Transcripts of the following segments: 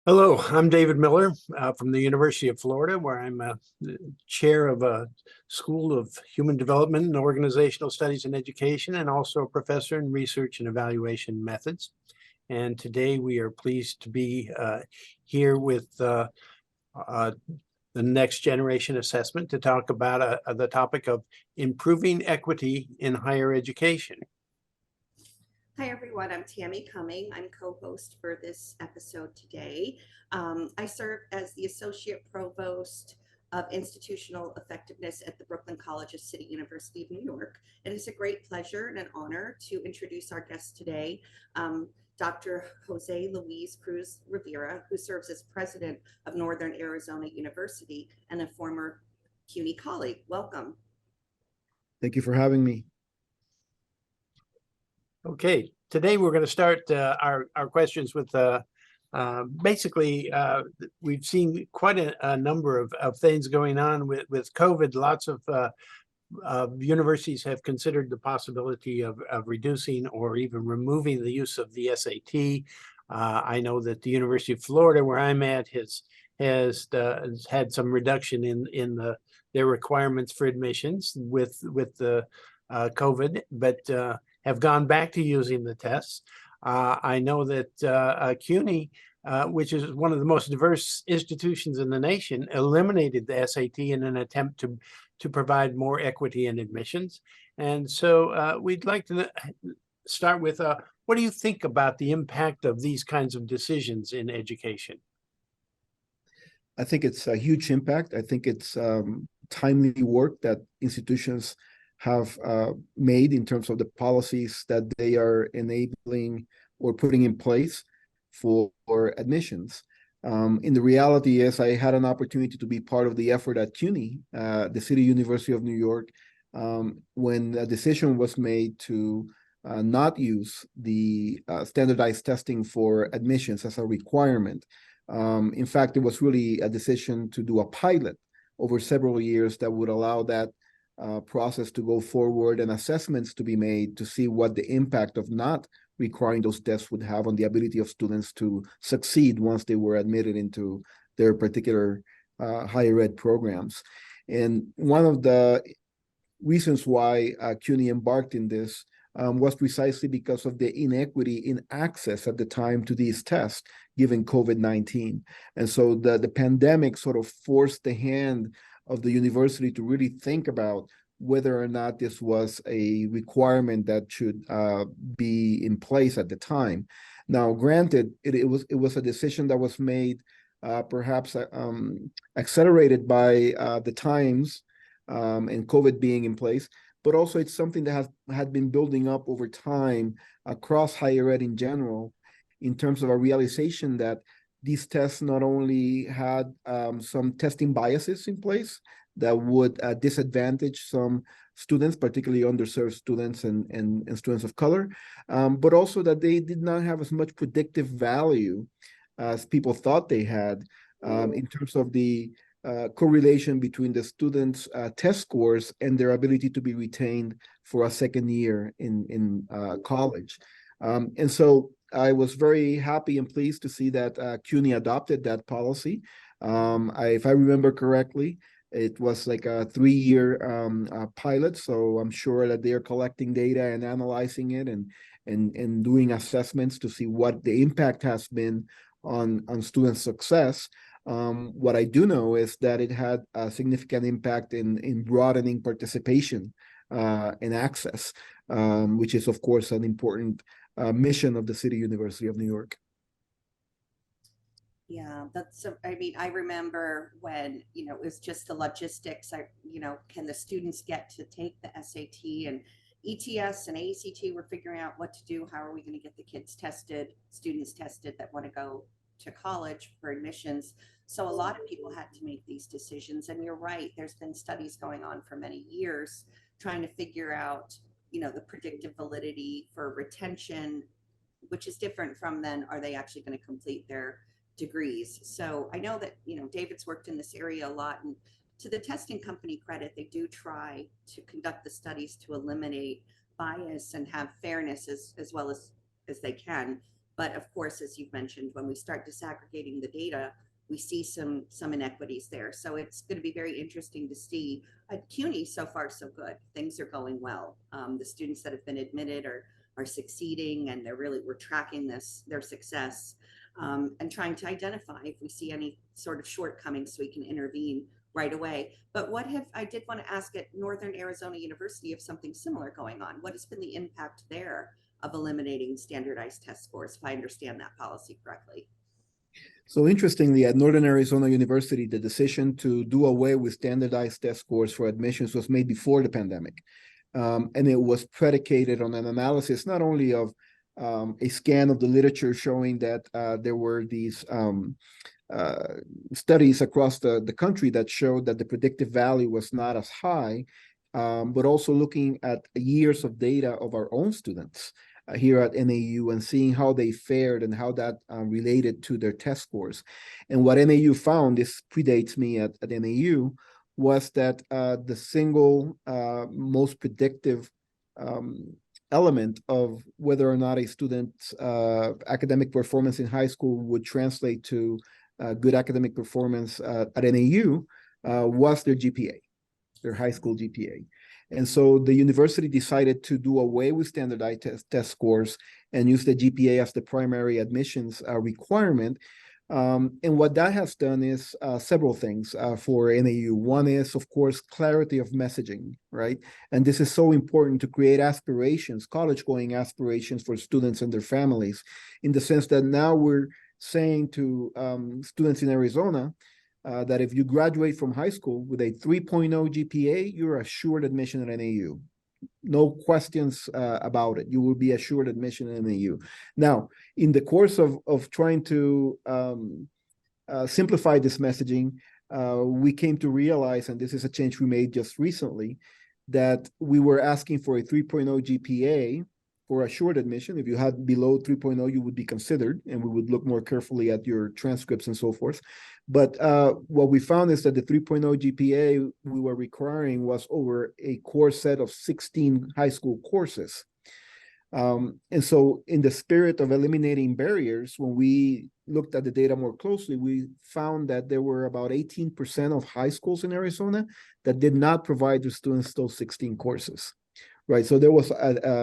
Hello, I'm David Miller from the University of Florida, where I'm the chair of a School of Human Development and Organizational Studies and Education, and also a professor in research and evaluation methods. And today we are pleased to be here with uh, the next generation assessment to talk about the topic of improving equity in higher education. Hi, everyone. I'm Tammie Cumming. I'm co-host for this episode today. I serve as the Associate Provost of Institutional Effectiveness at the Brooklyn College of City University of New York. And it's a great pleasure and an honor to introduce our guest today, Dr. Jose Luis Cruz Rivera, who serves as president of Northern Arizona University and a former CUNY colleague. Welcome. Thank you for having me. Okay, today we're going to start our questions with basically we've seen quite a number of things going on with COVID. Lots of universities have considered the possibility of reducing or even removing the use of the SAT. I know that the University of Florida, where I'm at, has had some reduction in their requirements for admissions with the COVID, but have gone back to using the tests. I know that CUNY, which is one of the most diverse institutions in the nation, eliminated the SAT in an attempt to provide more equity in admissions. And so we'd like to start with, what do you think about the impact of these kinds of decisions in education? I think it's a huge impact. I think it's timely work that institutions have made in terms of the policies that they are enabling or putting in place for admissions. And the reality is I had an opportunity to be part of the effort at CUNY, the City University of New York, when a decision was made to not use the standardized testing for admissions as a requirement. In fact, it was really a decision to do a pilot over several years that would allow that process to go forward and assessments to be made to see what the impact of not requiring those tests would have on the ability of students to succeed once they were admitted into their particular higher ed programs. And one of the reasons why CUNY embarked in this was precisely because of the inequity in access at the time to these tests, given COVID-19. And so the pandemic sort of forced the hand of the university to really think about whether or not this was a requirement that should be in place at the time. Now, granted, it was a decision that was made perhaps accelerated by the times and COVID being in place, but also it's something that had been building up over time across higher ed in general, in terms of a realization that these tests not only had some testing biases in place that would disadvantage some students, particularly underserved students and students of color, but also that they did not have as much predictive value as people thought they had in terms of the correlation between the students' test scores and their ability to be retained for a second year in college. And so I was very happy and pleased to see that CUNY adopted that policy. If I remember correctly, it was like a 3-year pilot, so I'm sure that they are collecting data and analyzing it and doing assessments to see what the impact has been on student success. What I do know is that it had a significant impact in broadening participation and access, which is, of course, an important mission of the City University of New York. Yeah, I mean, I remember when, it was just the logistics. Can the students get to take the SAT, and ETS and ACT were figuring out what to do. How are we going to get the students tested that want to go to college for admissions? So a lot of people had to make these decisions. And you're right, there's been studies going on for many years trying to figure out, the predictive validity for retention, which is different from then, are they actually going to complete their degrees? So I know that, David's worked in this area a lot, and to the testing company credit, they do try to conduct the studies to eliminate bias and have fairness as well as they can. But of course, as you've mentioned, when we start disaggregating the data, we see some inequities there. So it's going to be very interesting to see. At CUNY, so far so good. Things are going well. The students that have been admitted are succeeding, and we're tracking their success, and trying to identify if we see any sort of shortcomings so we can intervene right away. But I did want to ask, at Northern Arizona University, if something similar going on. What has been the impact there of eliminating standardized test scores, if I understand that policy correctly? So interestingly, at Northern Arizona University, the decision to do away with standardized test scores for admissions was made before the pandemic. And it was predicated on an analysis not only of a scan of the literature showing that there were these studies across the country that showed that the predictive value was not as high, but also looking at years of data of our own students here at NAU and seeing how they fared and how that related to their test scores. And what NAU found, this predates me at NAU, was that the single most predictive element of whether or not a student's academic performance in high school would translate to good academic performance at NAU was their GPA, their high school GPA. And so the university decided to do away with standardized test scores and use the GPA as the primary admissions requirement. And what that has done is several things for NAU. One is, of course, clarity of messaging, right? And this is so important to create aspirations, college-going aspirations for students and their families, in the sense that now we're saying to students in Arizona that if you graduate from high school with a 3.0 GPA, you're assured admission at NAU. No questions about it. You will be assured admission at NAU. Now, in the course of trying to simplify this messaging, we came to realize, and this is a change we made just recently, that we were asking for a 3.0 GPA for assured admission. If you had below 3.0, you would be considered, and we would look more carefully at your transcripts and so forth. But what we found is that the 3.0 GPA we were requiring was over a core set of 16 high school courses. And so in the spirit of eliminating barriers, when we looked at the data more closely, we found that there were about 18% of high schools in Arizona that did not provide their students those 16 courses. Right, so there was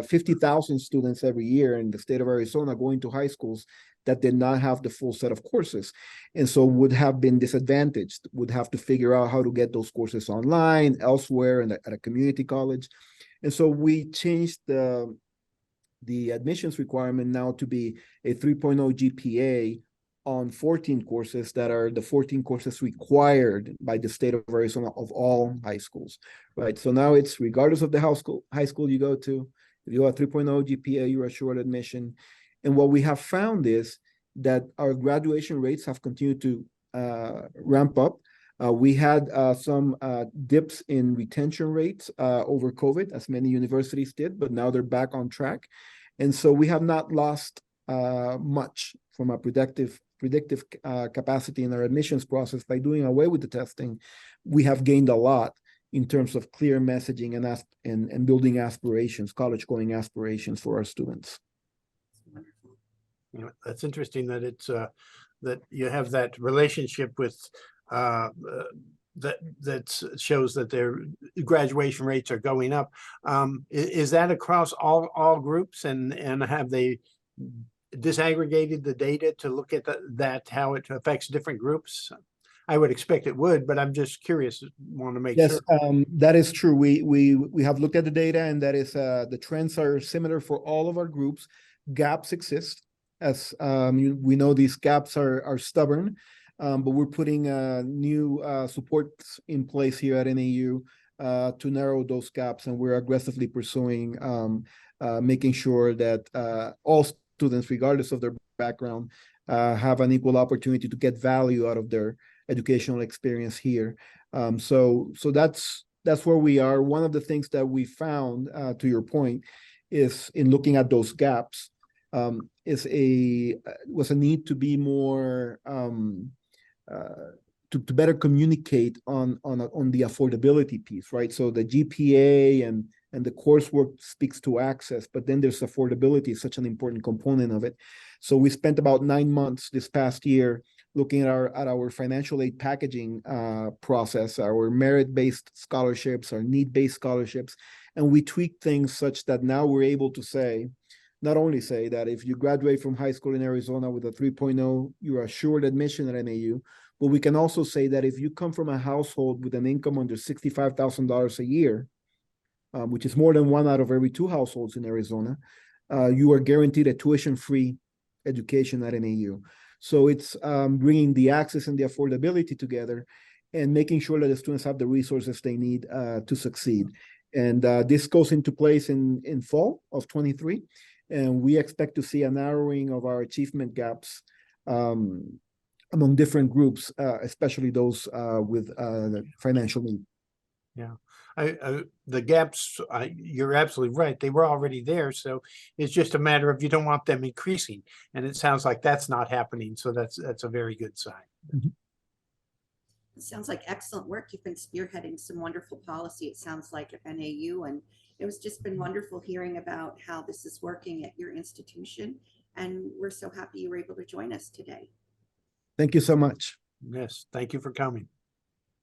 50,000 students every year in the state of Arizona going to high schools that did not have the full set of courses, and so would have been disadvantaged, would have to figure out how to get those courses online, elsewhere, and at a community college. And so we changed the admissions requirement now to be a 3.0 GPA on 14 courses that are the 14 courses required by the state of Arizona of all high schools, right? So now it's regardless of the high school you go to, if you have 3.0 GPA, you're assured admission. And what we have found is that our graduation rates have continued to ramp up. We had some dips in retention rates over COVID, as many universities did, but now they're back on track. And so we have not lost much from a predictive capacity in our admissions process. By doing away with the testing, we have gained a lot in terms of clear messaging and building aspirations, college-going aspirations for our students. You know, that's interesting that it's that you have that relationship with that shows that their graduation rates are going up. Is that across all groups, and have they disaggregated the data to look at that how it affects different groups? I would expect it would, but I'm just curious. Want to make sure. Yes, that is true. We have looked at the data, and that is the trends are similar for all of our groups. Gaps exist, as we know these gaps are stubborn, but we're putting new supports in place here at NAU to narrow those gaps, and we're aggressively pursuing making sure that all students, regardless of their background, have an equal opportunity to get value out of their educational experience here. So that's where we are. One of the things that we found, to your point, is in looking at those gaps, was a need to be more to better communicate on the affordability piece, right? So the GPA and and the coursework speaks to access, but then there's affordability, such an important component of it. So we spent about 9 months this past year looking at our financial aid packaging process, our merit-based scholarships, our need-based scholarships, and we tweaked things such that now we're able to say, not only say that if you graduate from high school in Arizona with a 3.0, you're assured admission at NAU, but we can also say that if you come from a household with an income under $65,000 a year, which is more than 1 out of every 2 households in Arizona, you are guaranteed a tuition-free education at NAU. So it's bringing the access and the affordability together and making sure that the students have the resources they need to succeed. And this goes into place in fall of 23. And we expect to see a narrowing of our achievement gaps among different groups, especially those with financial need. Yeah, the gaps, you're absolutely right. They were already there. So it's just a matter of you don't want them increasing. And it sounds like that's not happening. So that's a very good sign. Mm-hmm. It sounds like excellent work. You've been spearheading some wonderful policy, it sounds like, at NAU. And it was just been wonderful hearing about how this is working at your institution. And we're so happy you were able to join us today. Thank you so much. Yes, thank you for coming.